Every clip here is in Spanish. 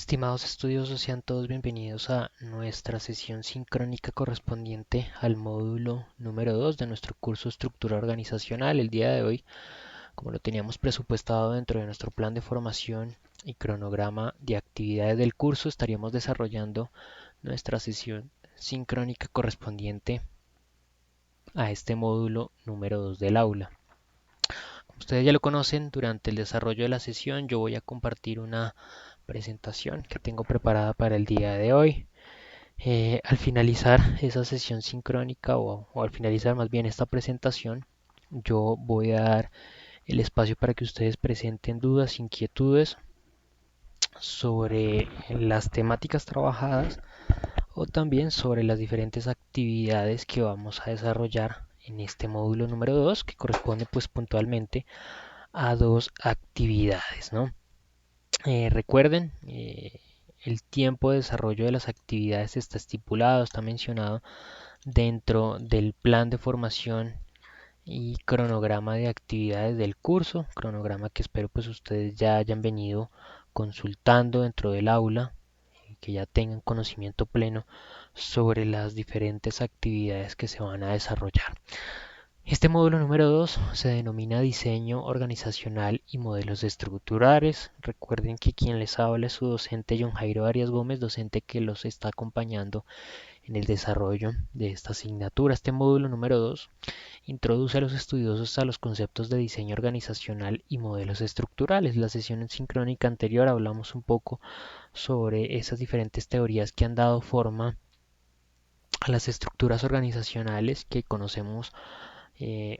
Estimados estudiosos, sean todos bienvenidos a nuestra sesión sincrónica correspondiente al módulo número 2 de nuestro curso Estructura Organizacional. El día de hoy, como lo teníamos presupuestado dentro de nuestro plan de formación y cronograma de actividades del curso, estaríamos desarrollando nuestra sesión sincrónica correspondiente a este módulo número 2 del aula. Como ustedes ya lo conocen, durante el desarrollo de la sesión yo voy a compartir una presentación que tengo preparada para el día de hoy. Al finalizar esa sesión sincrónica o al finalizar más bien esta presentación, yo voy a dar el espacio para que ustedes presenten dudas, inquietudes sobre las temáticas trabajadas o también sobre las diferentes actividades que vamos a desarrollar en este módulo número 2 que corresponde pues puntualmente a dos actividades, ¿no? Recuerden, el tiempo de desarrollo de las actividades está estipulado, está mencionado dentro del plan de formación y cronograma de actividades del curso, cronograma que espero pues ustedes ya hayan venido consultando dentro del aula, que ya tengan conocimiento pleno sobre las diferentes actividades que se van a desarrollar. Este módulo número 2 se denomina diseño organizacional y modelos estructurales. Recuerden que quien les habla es su docente John Jairo Arias Gómez, docente que los está acompañando en el desarrollo de esta asignatura. Este módulo número 2 introduce a los estudiosos a los conceptos de diseño organizacional y modelos estructurales. La sesión en sincrónica anterior hablamos un poco sobre esas diferentes teorías que han dado forma a las estructuras organizacionales que conocemos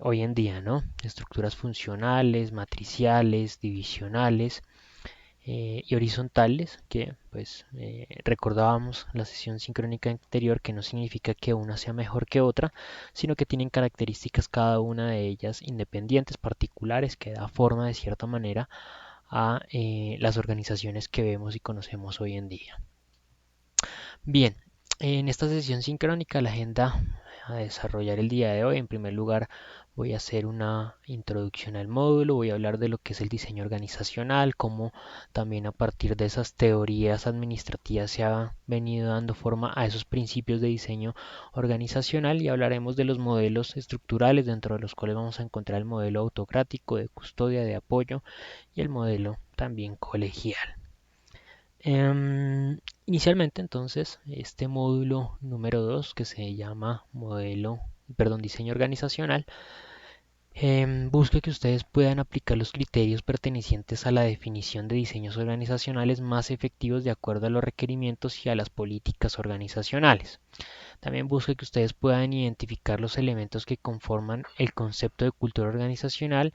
hoy en día, ¿no? Estructuras funcionales, matriciales, divisionales y horizontales, que pues recordábamos la sesión sincrónica anterior que no significa que una sea mejor que otra, sino que tienen características cada una de ellas independientes, particulares, que da forma de cierta manera a las organizaciones que vemos y conocemos hoy en día. Bien, en esta sesión sincrónica, la agenda a desarrollar el día de hoy, en primer lugar, voy a hacer una introducción al módulo, voy a hablar de lo que es el diseño organizacional, cómo también a partir de esas teorías administrativas se ha venido dando forma a esos principios de diseño organizacional y hablaremos de los modelos estructurales dentro de los cuales vamos a encontrar el modelo autocrático de custodia, de apoyo y el modelo también colegial. Inicialmente entonces este módulo número 2 que se llama diseño organizacional, busca que ustedes puedan aplicar los criterios pertenecientes a la definición de diseños organizacionales más efectivos de acuerdo a los requerimientos y a las políticas organizacionales. También busca que ustedes puedan identificar los elementos que conforman el concepto de cultura organizacional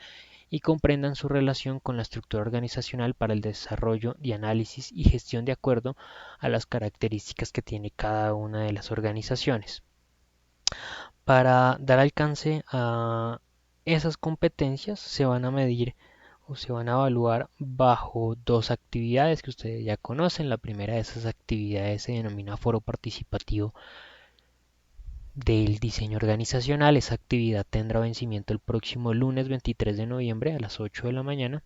y comprendan su relación con la estructura organizacional para el desarrollo de análisis y gestión de acuerdo a las características que tiene cada una de las organizaciones. Para dar alcance a esas competencias se van a medir o se van a evaluar bajo dos actividades que ustedes ya conocen. La primera de esas actividades se denomina foro participativo del diseño organizacional. Esa actividad tendrá vencimiento el próximo lunes 23 de noviembre a las 8 de la mañana.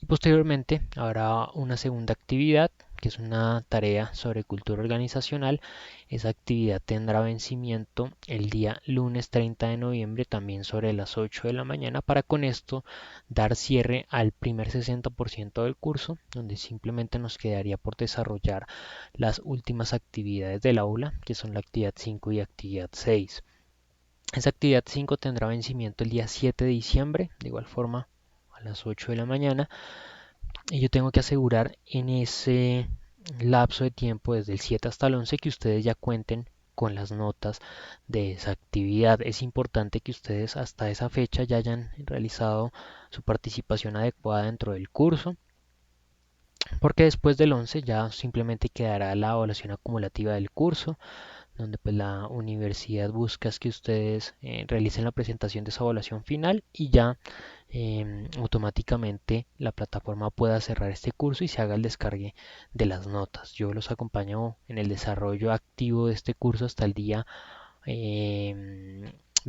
Y posteriormente habrá una segunda actividad, que es una tarea sobre cultura organizacional. Esa actividad tendrá vencimiento el día lunes 30 de noviembre, también sobre las 8 de la mañana, para con esto dar cierre al primer 60% del curso, donde simplemente nos quedaría por desarrollar las últimas actividades del aula, que son la actividad 5 y actividad 6. Esa actividad 5 tendrá vencimiento el día 7 de diciembre, de igual forma a las 8 de la mañana, y yo tengo que asegurar en ese lapso de tiempo desde el 7 hasta el 11 que ustedes ya cuenten con las notas de esa actividad. Es importante que ustedes hasta esa fecha ya hayan realizado su participación adecuada dentro del curso, porque después del 11 ya simplemente quedará la evaluación acumulativa del curso, donde pues la universidad busca es que ustedes realicen la presentación de esa evaluación final y ya automáticamente la plataforma pueda cerrar este curso y se haga el descargue de las notas. Yo los acompaño en el desarrollo activo de este curso hasta el día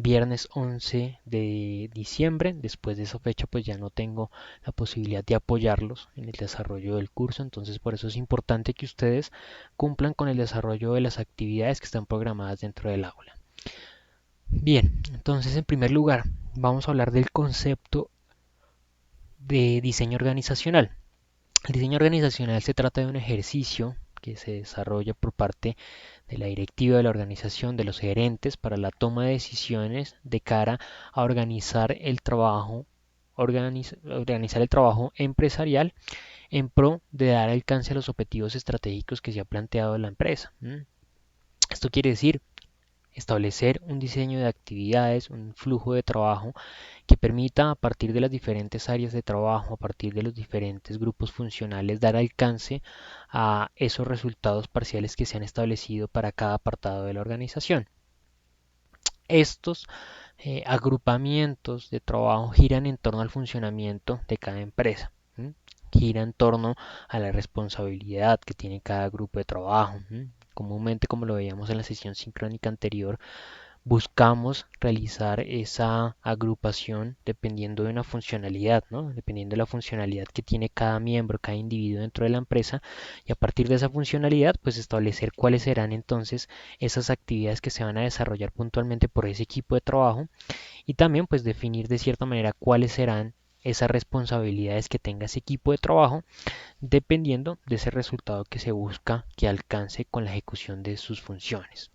viernes 11 de diciembre. Después de esa fecha pues ya no tengo la posibilidad de apoyarlos en el desarrollo del curso, entonces por eso es importante que ustedes cumplan con el desarrollo de las actividades que están programadas dentro del aula. Bien, entonces en primer lugar vamos a hablar del concepto de diseño organizacional. El diseño organizacional se trata de un ejercicio que se desarrolla por parte de la directiva de la organización, de los gerentes, para la toma de decisiones de cara a organizar el trabajo, organizar el trabajo empresarial en pro de dar alcance a los objetivos estratégicos que se ha planteado la empresa. Esto quiere decir establecer un diseño de actividades, un flujo de trabajo que permita a partir de las diferentes áreas de trabajo, a partir de los diferentes grupos funcionales, dar alcance a esos resultados parciales que se han establecido para cada apartado de la organización. Estos agrupamientos de trabajo giran en torno al funcionamiento de cada empresa. Gira en torno a la responsabilidad que tiene cada grupo de trabajo. Comúnmente, como lo veíamos en la sesión sincrónica anterior, buscamos realizar esa agrupación dependiendo de una funcionalidad, ¿no? Dependiendo de la funcionalidad que tiene cada miembro, cada individuo dentro de la empresa, y a partir de esa funcionalidad pues establecer cuáles serán entonces esas actividades que se van a desarrollar puntualmente por ese equipo de trabajo, y también pues definir de cierta manera cuáles serán esas responsabilidades que tenga ese equipo de trabajo dependiendo de ese resultado que se busca que alcance con la ejecución de sus funciones.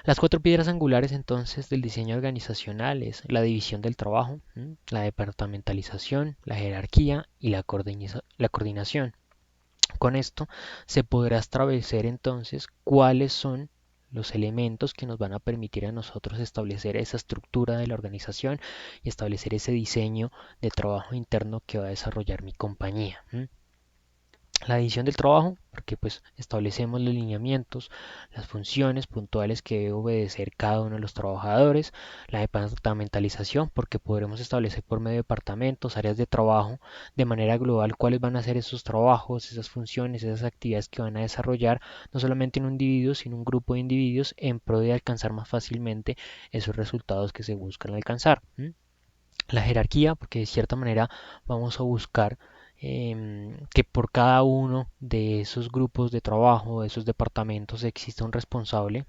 Las cuatro piedras angulares entonces del diseño organizacional es la división del trabajo, la departamentalización, la jerarquía y la coordinación. Con esto se podrá establecer entonces cuáles son los elementos que nos van a permitir a nosotros establecer esa estructura de la organización y establecer ese diseño de trabajo interno que va a desarrollar mi compañía. La división del trabajo, porque pues establecemos los lineamientos, las funciones puntuales que debe obedecer cada uno de los trabajadores. La departamentalización, porque podremos establecer por medio de departamentos, áreas de trabajo, de manera global cuáles van a ser esos trabajos, esas funciones, esas actividades que van a desarrollar, no solamente en un individuo, sino un grupo de individuos en pro de alcanzar más fácilmente esos resultados que se buscan alcanzar. La jerarquía, porque de cierta manera vamos a buscar que por cada uno de esos grupos de trabajo, de esos departamentos, exista un responsable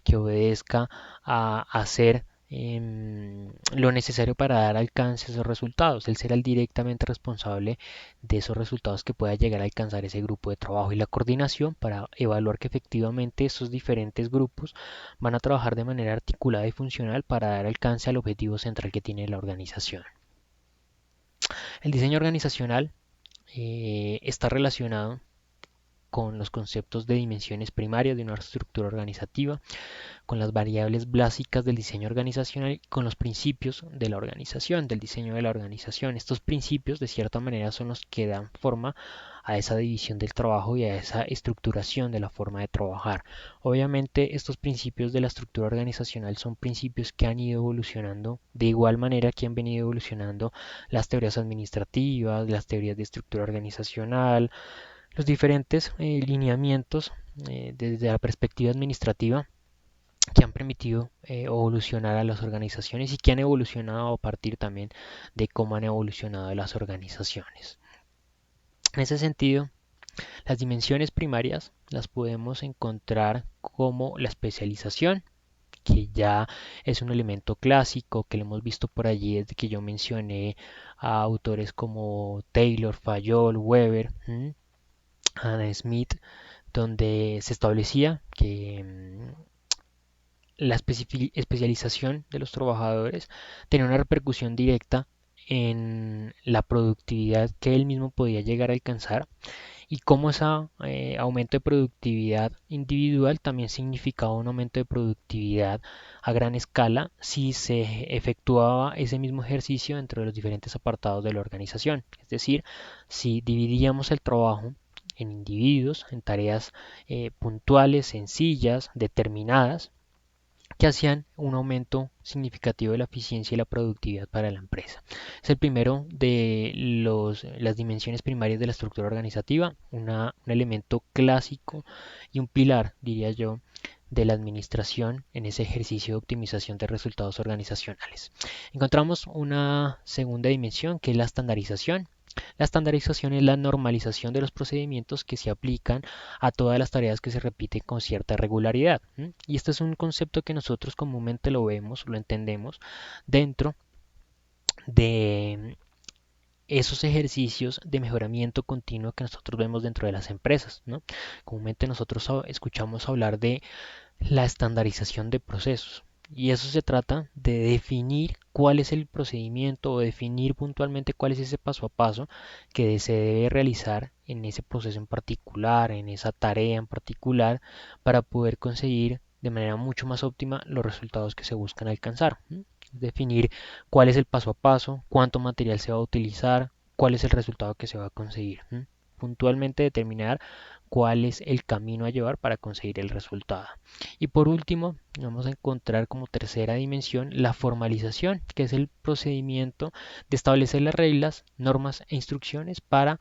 que obedezca a hacer lo necesario para dar alcance a esos resultados. Él será el directamente responsable de esos resultados que pueda llegar a alcanzar ese grupo de trabajo, y la coordinación para evaluar que efectivamente esos diferentes grupos van a trabajar de manera articulada y funcional para dar alcance al objetivo central que tiene la organización. El diseño organizacional está relacionado con los conceptos de dimensiones primarias de una estructura organizativa, con las variables básicas del diseño organizacional y con los principios de la organización, del diseño de la organización. Estos principios, de cierta manera, son los que dan forma a esa división del trabajo y a esa estructuración de la forma de trabajar. Obviamente, estos principios de la estructura organizacional son principios que han ido evolucionando de igual manera que han venido evolucionando las teorías administrativas, las teorías de estructura organizacional, los diferentes lineamientos desde la perspectiva administrativa que han permitido evolucionar a las organizaciones y que han evolucionado a partir también de cómo han evolucionado las organizaciones. En ese sentido, las dimensiones primarias las podemos encontrar como la especialización, que ya es un elemento clásico que lo hemos visto por allí desde que yo mencioné a autores como Taylor, Fayol, Weber, Adam Smith, donde se establecía que la especialización de los trabajadores tenía una repercusión directa en la productividad que él mismo podía llegar a alcanzar, y cómo ese aumento de productividad individual también significaba un aumento de productividad a gran escala si se efectuaba ese mismo ejercicio dentro de los diferentes apartados de la organización. Es decir, si dividíamos el trabajo en individuos, en tareas puntuales, sencillas, determinadas, que hacían un aumento significativo de la eficiencia y la productividad para la empresa. Es el primero de las dimensiones primarias de la estructura organizativa, un elemento clásico y un pilar, diría yo, de la administración en ese ejercicio de optimización de resultados organizacionales. Encontramos una segunda dimensión que es la estandarización. La estandarización es la normalización de los procedimientos que se aplican a todas las tareas que se repiten con cierta regularidad. Y este es un concepto que nosotros comúnmente lo vemos, lo entendemos dentro de esos ejercicios de mejoramiento continuo que nosotros vemos dentro de las empresas, ¿no? Comúnmente nosotros escuchamos hablar de la estandarización de procesos. Y eso se trata de definir cuál es el procedimiento o definir puntualmente cuál es ese paso a paso que se debe realizar en ese proceso en particular, en esa tarea en particular, para poder conseguir de manera mucho más óptima los resultados que se buscan alcanzar. Definir cuál es el paso a paso, cuánto material se va a utilizar, cuál es el resultado que se va a conseguir. Puntualmente determinar cuál es el camino a llevar para conseguir el resultado. Y por último, vamos a encontrar como tercera dimensión la formalización, que es el procedimiento de establecer las reglas, normas e instrucciones para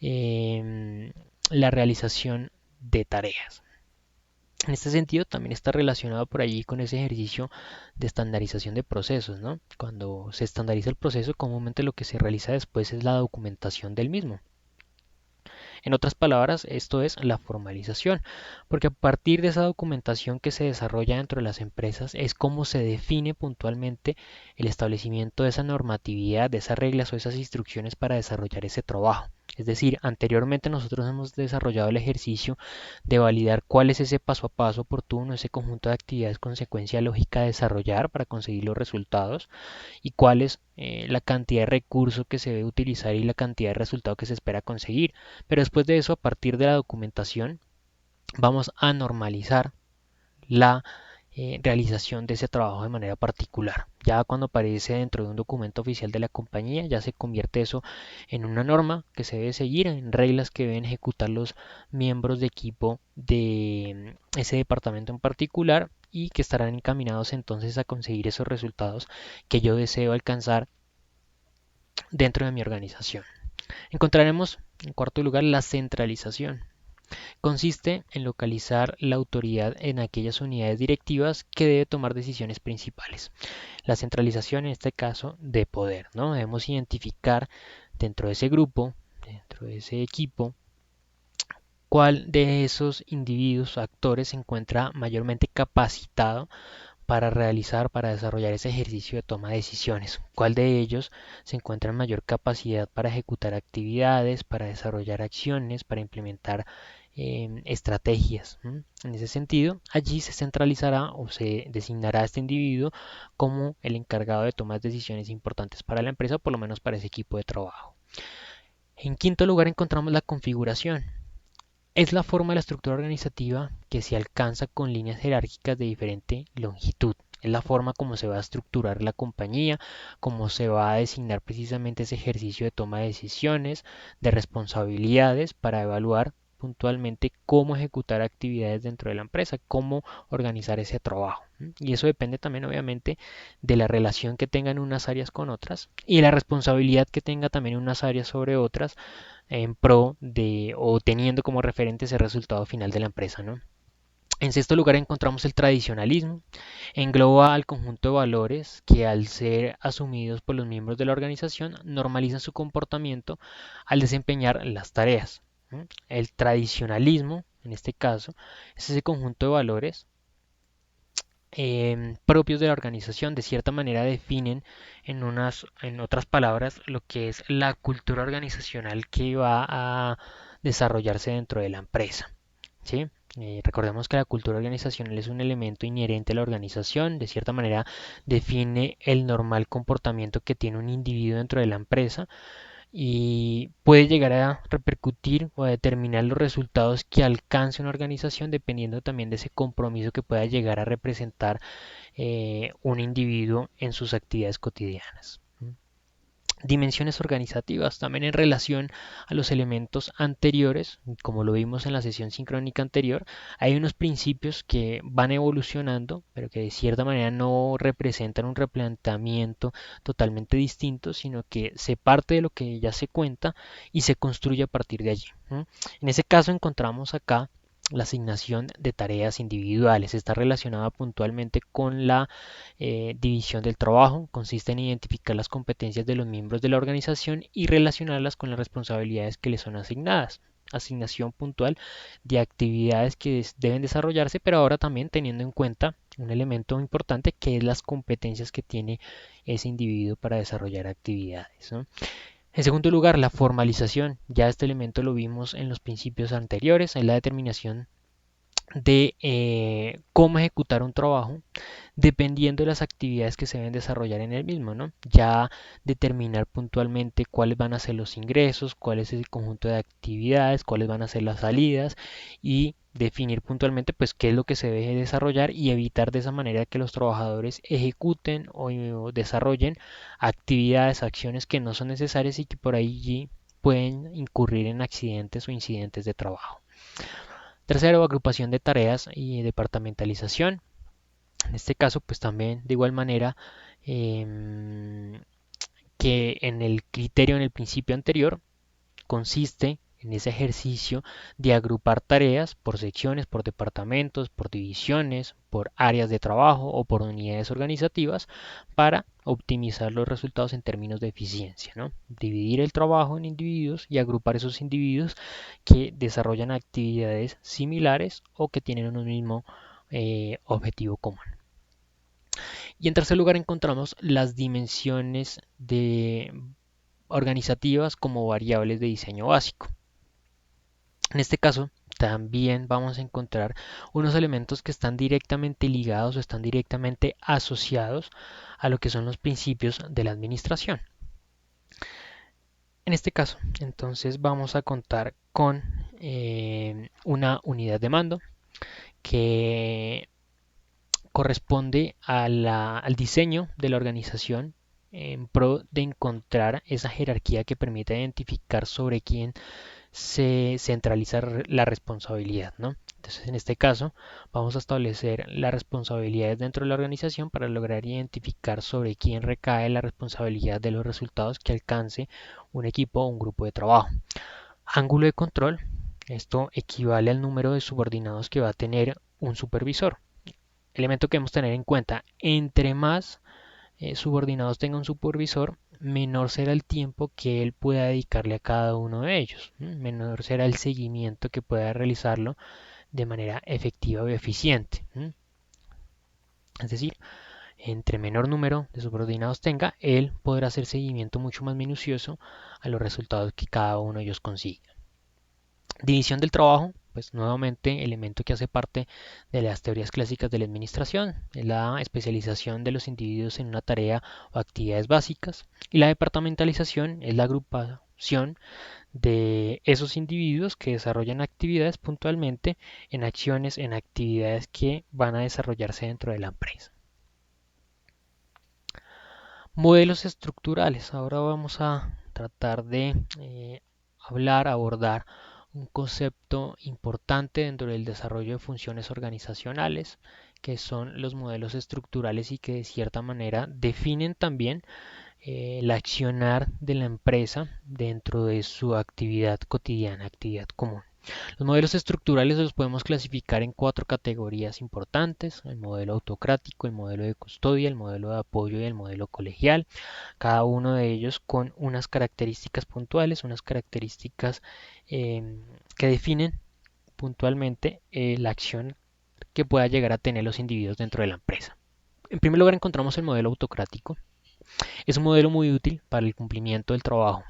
la realización de tareas. En este sentido, también está relacionado por allí con ese ejercicio de estandarización de procesos, ¿no? Cuando se estandariza el proceso, comúnmente lo que se realiza después es la documentación del mismo. En otras palabras, esto es la formalización, porque a partir de esa documentación que se desarrolla dentro de las empresas es cómo se define puntualmente el establecimiento de esa normatividad, de esas reglas o esas instrucciones para desarrollar ese trabajo. Es decir, anteriormente nosotros hemos desarrollado el ejercicio de validar cuál es ese paso a paso oportuno, ese conjunto de actividades con secuencia lógica de desarrollar para conseguir los resultados y cuál es la cantidad de recursos que se debe utilizar y la cantidad de resultado que se espera conseguir. Pero después de eso, a partir de la documentación, vamos a normalizar la realización de ese trabajo de manera particular. Ya cuando aparece dentro de un documento oficial de la compañía, ya se convierte eso en una norma que se debe seguir, en reglas que deben ejecutar los miembros de equipo de ese departamento en particular y que estarán encaminados entonces a conseguir esos resultados que yo deseo alcanzar dentro de mi organización. Encontraremos en cuarto lugar la centralización. Consiste en localizar la autoridad en aquellas unidades directivas que debe tomar decisiones principales. La centralización en este caso de poder, ¿no? Debemos identificar dentro de ese grupo, dentro de ese equipo, cuál de esos individuos o actores se encuentra mayormente capacitado para realizar, para desarrollar ese ejercicio de toma de decisiones. ¿Cuál de ellos se encuentra en mayor capacidad para ejecutar actividades, para desarrollar acciones, para implementar estrategias? En ese sentido, allí se centralizará o se designará a este individuo como el encargado de tomar decisiones importantes para la empresa, o por lo menos para ese equipo de trabajo. En quinto lugar encontramos la configuración. Es la forma de la estructura organizativa que se alcanza con líneas jerárquicas de diferente longitud. Es la forma como se va a estructurar la compañía, cómo se va a designar precisamente ese ejercicio de toma de decisiones, de responsabilidades para evaluar puntualmente cómo ejecutar actividades dentro de la empresa, cómo organizar ese trabajo. Y eso depende también obviamente de la relación que tengan unas áreas con otras y de la responsabilidad que tenga también unas áreas sobre otras en pro de o teniendo como referente ese resultado final de la empresa, ¿no? En sexto lugar encontramos el tradicionalismo. Engloba al conjunto de valores que al ser asumidos por los miembros de la organización normalizan su comportamiento al desempeñar las tareas. El tradicionalismo, en este caso, es ese conjunto de valores propios de la organización. De cierta manera definen en otras palabras, lo que es la cultura organizacional que va a desarrollarse dentro de la empresa. ¿Sí? Recordemos que la cultura organizacional es un elemento inherente a la organización, de cierta manera define el normal comportamiento que tiene un individuo dentro de la empresa y puede llegar a repercutir o a determinar los resultados que alcance una organización dependiendo también de ese compromiso que pueda llegar a representar un individuo en sus actividades cotidianas. Dimensiones organizativas también en relación a los elementos anteriores, como lo vimos en la sesión sincrónica anterior, hay unos principios que van evolucionando, pero que de cierta manera no representan un replanteamiento totalmente distinto, sino que se parte de lo que ya se cuenta y se construye a partir de allí. En ese caso encontramos acá la asignación de tareas individuales. Está relacionada puntualmente con la división del trabajo. Consiste en identificar las competencias de los miembros de la organización y relacionarlas con las responsabilidades que les son asignadas. Asignación puntual de actividades que deben desarrollarse, pero ahora también teniendo en cuenta un elemento importante que es las competencias que tiene ese individuo para desarrollar actividades, ¿no? En segundo lugar, la formalización. Ya este elemento lo vimos en los principios anteriores, en la determinación de cómo ejecutar un trabajo dependiendo de las actividades que se deben desarrollar en el mismo, ¿no? Ya determinar puntualmente cuáles van a ser los ingresos, cuál es el conjunto de actividades, cuáles van a ser las salidas y definir puntualmente pues qué es lo que se debe desarrollar y evitar de esa manera que los trabajadores ejecuten o desarrollen actividades, acciones que no son necesarias y que por ahí pueden incurrir en accidentes o incidentes de trabajo. Tercero, agrupación de tareas y departamentalización. En este caso, pues también de igual manera eh, que en el criterio, en el principio anterior, consiste en ese ejercicio de agrupar tareas por secciones, por departamentos, por divisiones, por áreas de trabajo o por unidades organizativas para optimizar los resultados en términos de eficiencia, ¿no? Dividir el trabajo en individuos y agrupar esos individuos que desarrollan actividades similares o que tienen un mismo objetivo común. Y en tercer lugar encontramos las dimensiones organizativas como variables de diseño básico. En este caso, también vamos a encontrar unos elementos que están directamente ligados o están directamente asociados a lo que son los principios de la administración. En este caso, entonces vamos a contar con una unidad de mando que corresponde al diseño de la organización en pro de encontrar esa jerarquía que permite identificar sobre quién se centraliza la responsabilidad, ¿no? Entonces, en este caso, vamos a establecer las responsabilidades dentro de la organización para lograr identificar sobre quién recae la responsabilidad de los resultados que alcance un equipo o un grupo de trabajo. Ángulo de control. Esto equivale al número de subordinados que va a tener un supervisor. Elemento que debemos tener en cuenta, entre más subordinados tenga un supervisor, menor será el tiempo que él pueda dedicarle a cada uno de ellos, menor será el seguimiento que pueda realizarlo de manera efectiva o eficiente. Es decir, entre menor número de subordinados tenga, él podrá hacer seguimiento mucho más minucioso a los resultados que cada uno de ellos consiga. División del trabajo, pues nuevamente elemento que hace parte de las teorías clásicas de la administración, es la especialización de los individuos en una tarea o actividades básicas, y la departamentalización es la agrupación de esos individuos que desarrollan actividades puntualmente en acciones, en actividades que van a desarrollarse dentro de la empresa. Modelos estructurales. Ahora vamos a tratar de abordar un concepto importante dentro del desarrollo de funciones organizacionales, que son los modelos estructurales y que de cierta manera definen también el accionar de la empresa dentro de su actividad cotidiana, actividad común. Los modelos estructurales los podemos clasificar en cuatro categorías importantes: el modelo autocrático, el modelo de custodia, el modelo de apoyo y el modelo colegial, cada uno de ellos con unas características puntuales, unas características que definen puntualmente la acción que pueda llegar a tener los individuos dentro de la empresa. En primer lugar encontramos el modelo autocrático. Es un modelo muy útil para el cumplimiento del trabajo.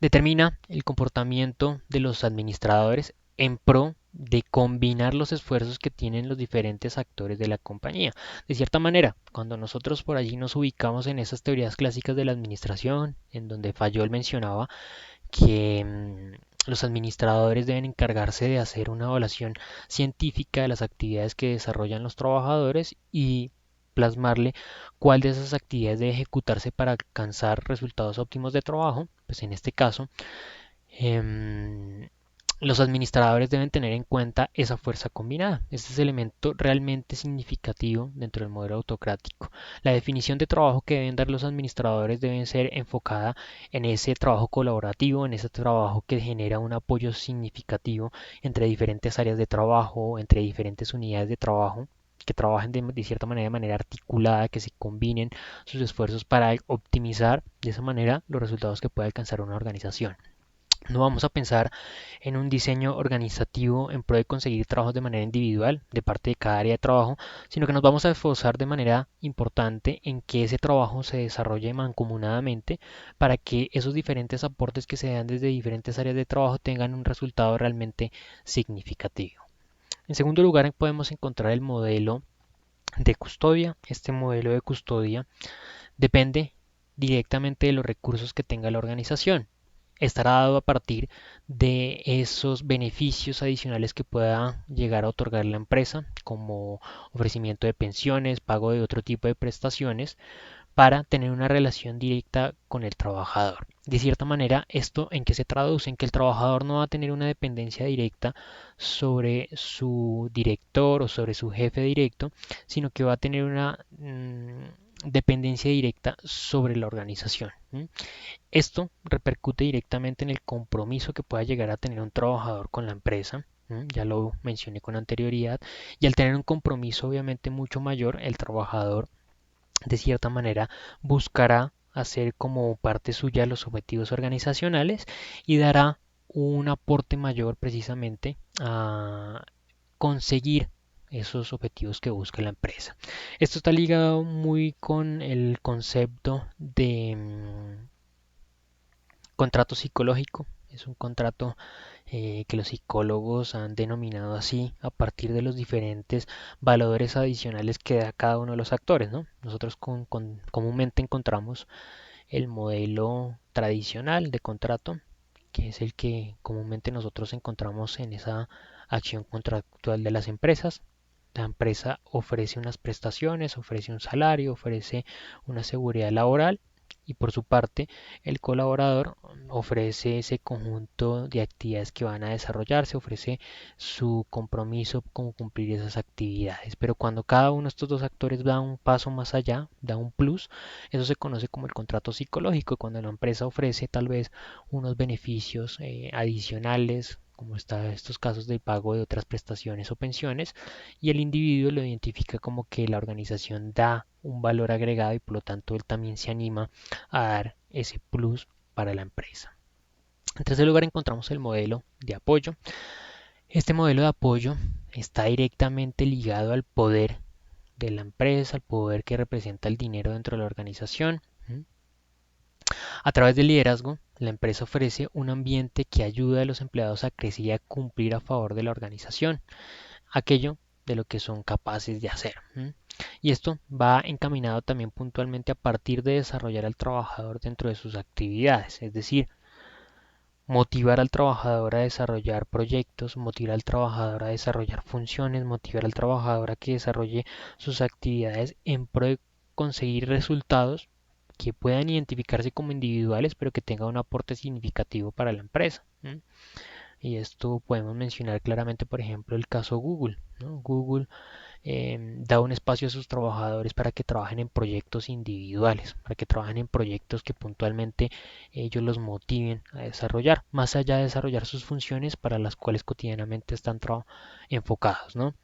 Determina el comportamiento de los administradores en pro de combinar los esfuerzos que tienen los diferentes actores de la compañía. De cierta manera, cuando nosotros por allí nos ubicamos en esas teorías clásicas de la administración, en donde Fayol mencionaba que los administradores deben encargarse de hacer una evaluación científica de las actividades que desarrollan los trabajadores y plasmarle cuál de esas actividades debe ejecutarse para alcanzar resultados óptimos de trabajo, pues en este caso, em, Los administradores deben tener en cuenta esa fuerza combinada. Este es el elemento realmente significativo dentro del modelo autocrático. La definición de trabajo que deben dar los administradores debe ser enfocada en ese trabajo colaborativo, en ese trabajo que genera un apoyo significativo entre diferentes áreas de trabajo, entre diferentes unidades de trabajo que trabajen de cierta manera, de manera articulada, que se combinen sus esfuerzos para optimizar de esa manera los resultados que puede alcanzar una organización. No vamos a pensar en un diseño organizativo en pro de conseguir trabajos de manera individual de parte de cada área de trabajo, sino que nos vamos a esforzar de manera importante en que ese trabajo se desarrolle mancomunadamente para que esos diferentes aportes que se dan desde diferentes áreas de trabajo tengan un resultado realmente significativo. En segundo lugar, podemos encontrar el modelo de custodia. Este modelo de custodia depende directamente de los recursos que tenga la organización. Estará dado a partir de esos beneficios adicionales que pueda llegar a otorgar la empresa, como ofrecimiento de pensiones, pago de otro tipo de prestaciones, para tener una relación directa con el trabajador. De cierta manera, ¿esto en qué se traduce? En que el trabajador no va a tener una dependencia directa sobre su director o sobre su jefe directo, sino que va a tener una dependencia directa sobre la organización. Esto repercute directamente en el compromiso que pueda llegar a tener un trabajador con la empresa. Ya lo mencioné con anterioridad. Y al tener un compromiso obviamente mucho mayor, el trabajador de cierta manera buscará hacer como parte suya los objetivos organizacionales y dará un aporte mayor precisamente a conseguir esos objetivos que busca la empresa. Esto está ligado muy con el concepto de contrato psicológico. Es un contrato que los psicólogos han denominado así a partir de los diferentes valores adicionales que da cada uno de los actores, ¿no? Nosotros comúnmente encontramos el modelo tradicional de contrato, que es el que comúnmente nosotros encontramos en esa acción contractual de las empresas. La empresa ofrece unas prestaciones, ofrece un salario, ofrece una seguridad laboral y por su parte el colaborador ofrece ese conjunto de actividades que van a desarrollarse, ofrece su compromiso con cumplir esas actividades. Pero cuando cada uno de estos dos actores da un paso más allá, da un plus, eso se conoce como el contrato psicológico, cuando la empresa ofrece tal vez unos beneficios adicionales, como está estos casos de pago de otras prestaciones o pensiones, y el individuo lo identifica como que la organización da un valor agregado y por lo tanto él también se anima a dar ese plus para la empresa. En tercer lugar encontramos el modelo de apoyo. Este modelo de apoyo está directamente ligado al poder de la empresa, al poder que representa el dinero dentro de la organización. A través del liderazgo, la empresa ofrece un ambiente que ayuda a los empleados a crecer y a cumplir a favor de la organización, aquello de lo que son capaces de hacer. Y esto va encaminado también puntualmente a partir de desarrollar al trabajador dentro de sus actividades, es decir, motivar al trabajador a desarrollar proyectos, motivar al trabajador a desarrollar funciones, motivar al trabajador a que desarrolle sus actividades en pro de conseguir resultados que puedan identificarse como individuales, pero que tengan un aporte significativo para la empresa. Y esto podemos mencionar claramente, por ejemplo, el caso Google, ¿no? Google da un espacio a sus trabajadores para que trabajen en proyectos individuales, para que trabajen en proyectos que puntualmente ellos los motiven a desarrollar, más allá de desarrollar sus funciones para las cuales cotidianamente están enfocados, ¿no?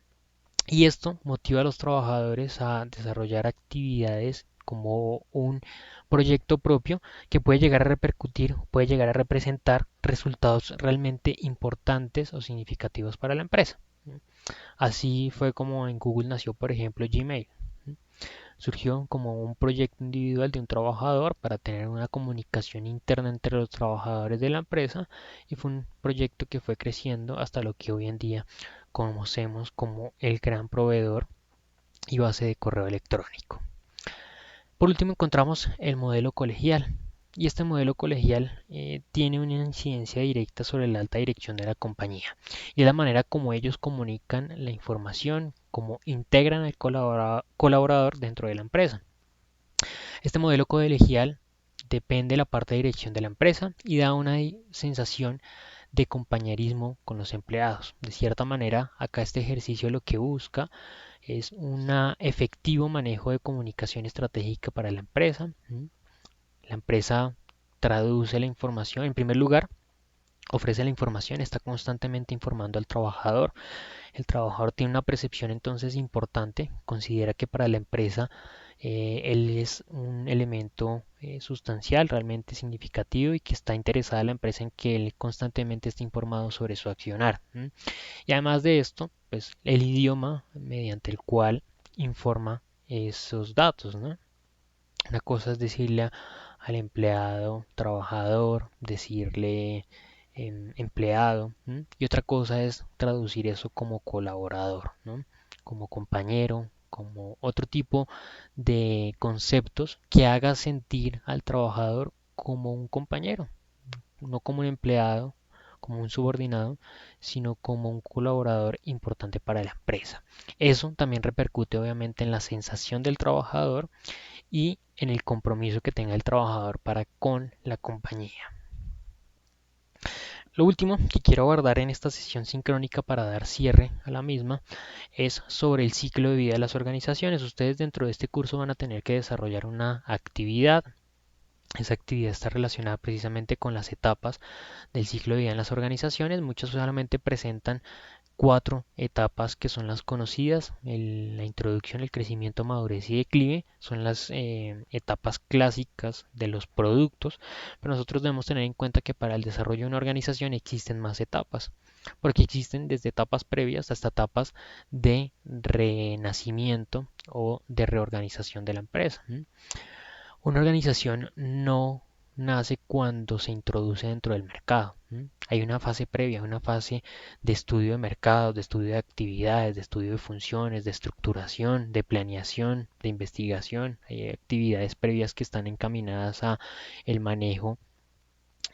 Y esto motiva a los trabajadores a desarrollar actividades como un proyecto propio que puede llegar a repercutir, puede llegar a representar resultados realmente importantes o significativos para la empresa. Así fue como en Google nació, por ejemplo, Gmail. Surgió como un proyecto individual de un trabajador para tener una comunicación interna entre los trabajadores de la empresa y fue un proyecto que fue creciendo hasta lo que hoy en día conocemos como el gran proveedor y base de correo electrónico. Por último encontramos el modelo colegial. Y este modelo colegial tiene una incidencia directa sobre la alta dirección de la compañía y es la manera como ellos comunican la información, cómo integran al colaborador dentro de la empresa. Este modelo colegial depende de la parte de dirección de la empresa y da una sensación de compañerismo con los empleados. De cierta manera, acá este ejercicio lo que busca es un efectivo manejo de comunicación estratégica para la empresa. La empresa traduce la información, en primer lugar, ofrece la información, está constantemente informando al trabajador. El trabajador tiene una percepción entonces importante, considera que para la empresa él es un elemento sustancial, realmente significativo y que está interesada la empresa en que él constantemente esté informado sobre su accionar. Y además de esto, pues el idioma mediante el cual informa esos datos, ¿no? Una cosa es decirle al empleado, trabajador, decirle empleado, ¿m? Y otra cosa es traducir eso como colaborador, ¿no? Como compañero, como otro tipo de conceptos que haga sentir al trabajador como un compañero, no como un empleado, como un subordinado, sino como un colaborador importante para la empresa. Eso también repercute obviamente en la sensación del trabajador y en el compromiso que tenga el trabajador para con la compañía. Lo último que quiero abordar en esta sesión sincrónica para dar cierre a la misma es sobre el ciclo de vida de las organizaciones. Ustedes dentro de este curso van a tener que desarrollar una actividad. Esa actividad está relacionada precisamente con las etapas del ciclo de vida en las organizaciones. Muchas solamente presentan cuatro etapas que son las conocidas. La introducción, el crecimiento, madurez y declive son las etapas clásicas de los productos, pero nosotros debemos tener en cuenta que para el desarrollo de una organización existen más etapas, porque existen desde etapas previas hasta etapas de renacimiento o de reorganización de la empresa. Una organización no nace cuando se introduce dentro del mercado. Hay una fase previa, una fase de estudio de mercados, de estudio de actividades, de estudio de funciones, de estructuración, de planeación, de investigación. Hay actividades previas que están encaminadas a el manejo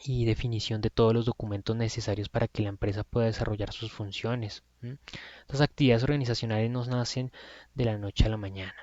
y definición de todos los documentos necesarios para que la empresa pueda desarrollar sus funciones. Estas actividades organizacionales no nacen de la noche a la mañana.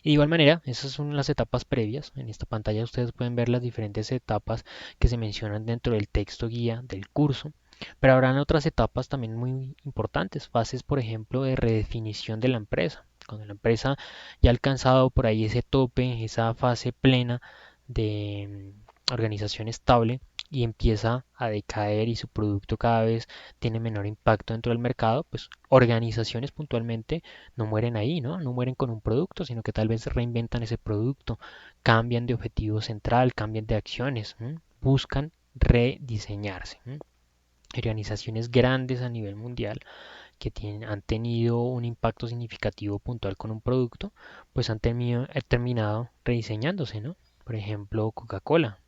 Y de igual manera, esas son las etapas previas. En esta pantalla ustedes pueden ver las diferentes etapas que se mencionan dentro del texto guía del curso. Pero habrán otras etapas también muy importantes, fases por ejemplo de redefinición de la empresa. Cuando la empresa ya ha alcanzado por ahí ese tope, esa fase plena de organización estable y empieza a decaer y su producto cada vez tiene menor impacto dentro del mercado, pues organizaciones puntualmente no mueren ahí, ¿no? No mueren con un producto, sino que tal vez reinventan ese producto, cambian de objetivo central, cambian de acciones, buscan rediseñarse. Organizaciones grandes a nivel mundial que han tenido un impacto significativo puntual con un producto, pues han terminado rediseñándose, ¿no? Por ejemplo, Coca-Cola.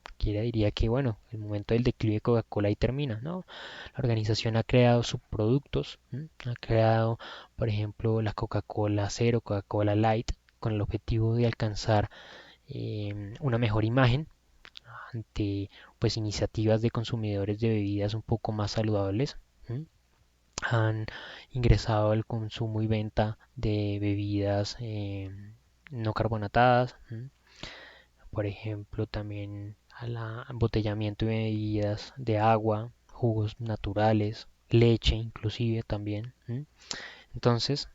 Cualquiera diría que, bueno, el momento del declive de Coca-Cola ahí termina, ¿no? La organización ha creado subproductos, ha creado, por ejemplo, la Coca-Cola Cero, Coca-Cola Light, con el objetivo de alcanzar una mejor imagen ante pues iniciativas de consumidores de bebidas un poco más saludables. Han ingresado al consumo y venta de bebidas no carbonatadas. Por ejemplo, también al embotellamiento de bebidas de agua, jugos naturales, leche inclusive también. Entonces,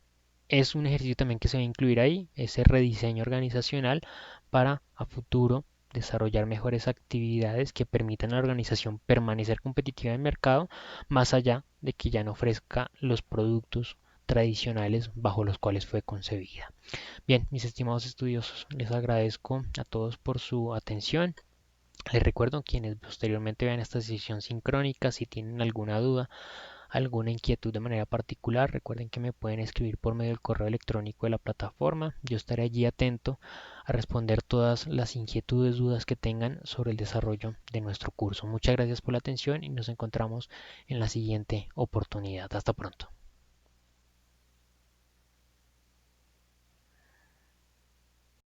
es un ejercicio también que se va a incluir ahí, ese rediseño organizacional para a futuro desarrollar mejores actividades que permitan a la organización permanecer competitiva en el mercado, más allá de que ya no ofrezca los productos tradicionales bajo los cuales fue concebida. Bien, mis estimados estudiosos, les agradezco a todos por su atención. Les recuerdo quienes posteriormente vean esta sesión sincrónica, si tienen alguna duda, alguna inquietud de manera particular, recuerden que me pueden escribir por medio del correo electrónico de la plataforma. Yo estaré allí atento a responder todas las inquietudes, dudas que tengan sobre el desarrollo de nuestro curso. Muchas gracias por la atención y nos encontramos en la siguiente oportunidad. Hasta pronto.